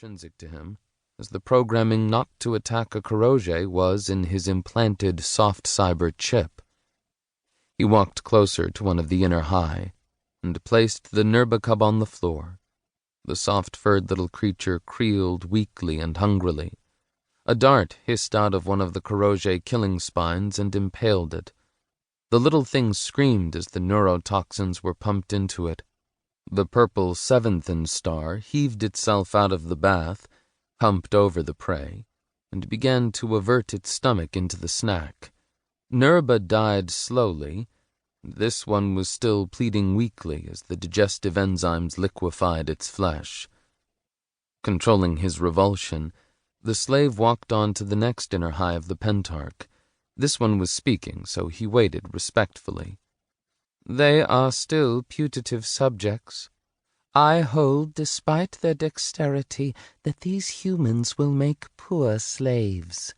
intrinsic to him, as the programming not to attack a Kuroge was in his implanted soft cyber chip. He walked closer to one of the inner high and placed the Nurbacub on the floor. The soft-furred little creature creeled weakly and hungrily. A dart hissed out of one of the Kuroge killing spines and impaled it. The little thing screamed as the neurotoxins were pumped into it. The purple seventh star heaved itself out of the bath, humped over the prey, and began to avert its stomach into the snack. Nurba died slowly, and this one was still pleading weakly as the digestive enzymes liquefied its flesh. Controlling his revulsion, the slave walked on to the next inner high of the pentarch. This one was speaking, so he waited respectfully. "They are still putative subjects. I hold, despite their dexterity, that these humans will make poor slaves."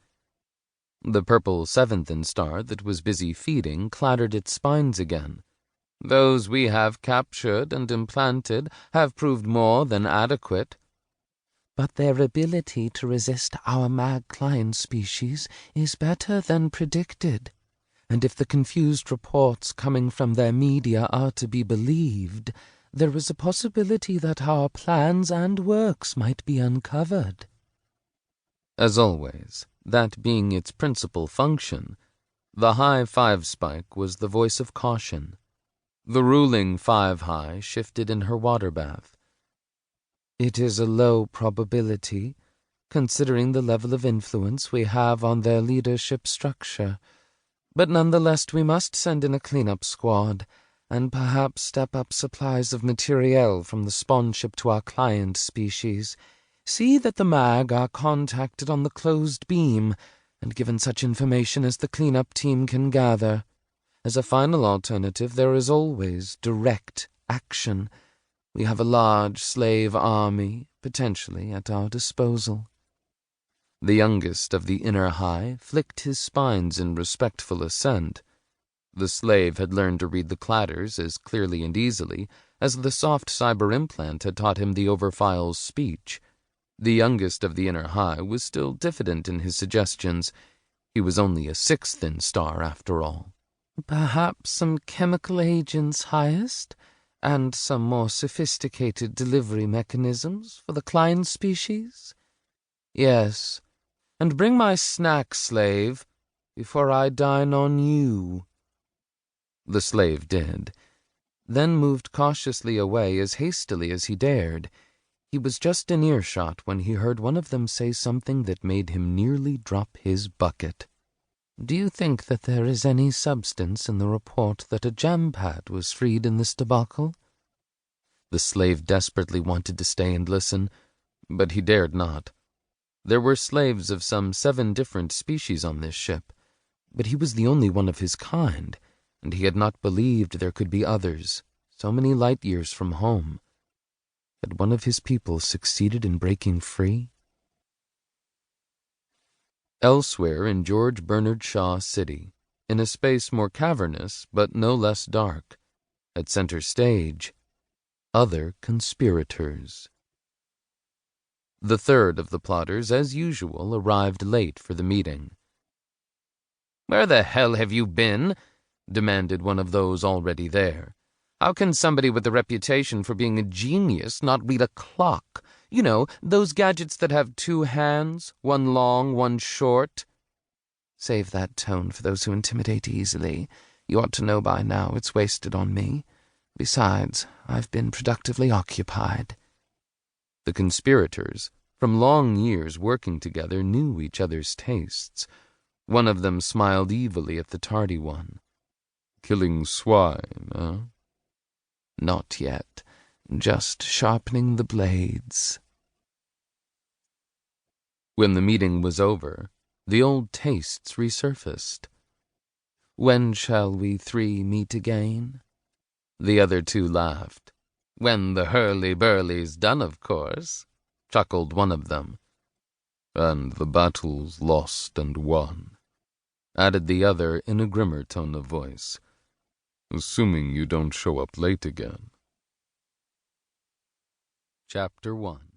The purple seventh star that was busy feeding clattered its spines again. "Those we have captured and implanted have proved more than adequate." "But their ability to resist our mag client species is better than predicted. And if the confused reports coming from their media are to be believed, there is a possibility that our plans and works might be uncovered." As always, that being its principal function, the high 5 spike was the voice of caution. The ruling 5 high shifted in her water bath. "It is a low probability, considering the level of influence we have on their leadership structure. But nonetheless we must send in a cleanup squad, and perhaps step up supplies of materiel from the spawn ship to our client species. See that the mag are contacted on the closed beam, and given such information as the cleanup team can gather. As a final alternative, there is always direct action. We have a large slave army, potentially, at our disposal." The youngest of the inner high flicked his spines in respectful assent. The slave had learned to read the clatters as clearly and easily as the soft cyber implant had taught him the overfile's speech. The youngest of the inner high was still diffident in his suggestions. He was only a 6th star, after all. "Perhaps some chemical agents, highest, and some more sophisticated delivery mechanisms for the client species?" "Yes, and bring my snack, slave, before I dine on you." The slave did, then moved cautiously away as hastily as he dared. He was just in earshot when he heard one of them say something that made him nearly drop his bucket. "Do you think that there is any substance in the report that a jam-pad was freed in this debacle?" The slave desperately wanted to stay and listen, but he dared not. There were slaves of some 7 different species on this ship, but he was the only one of his kind, and he had not believed there could be others, so many light years from home. Had one of his people succeeded in breaking free? Elsewhere in George Bernard Shaw City, in a space more cavernous but no less dark, at center stage, other conspirators. The third of the plotters, as usual, arrived late for the meeting. "Where the hell have you been?" demanded one of those already there. "How can somebody with a reputation for being a genius not read a clock? You know, those gadgets that have 2 hands, one long, one short." "Save that tone for those who intimidate easily. You ought to know by now it's wasted on me. Besides, I've been productively occupied." The conspirators, from long years working together, knew each other's tastes. One of them smiled evilly at the tardy one. "Killing swine, eh?" "Not yet. Just sharpening the blades." When the meeting was over, the old tastes resurfaced. "When shall we 3 meet again?" The other 2 laughed. "When the hurly-burly's done, of course," chuckled one of them. "And the battle's lost and won," added the other in a grimmer tone of voice. "Assuming you don't show up late again." Chapter 1.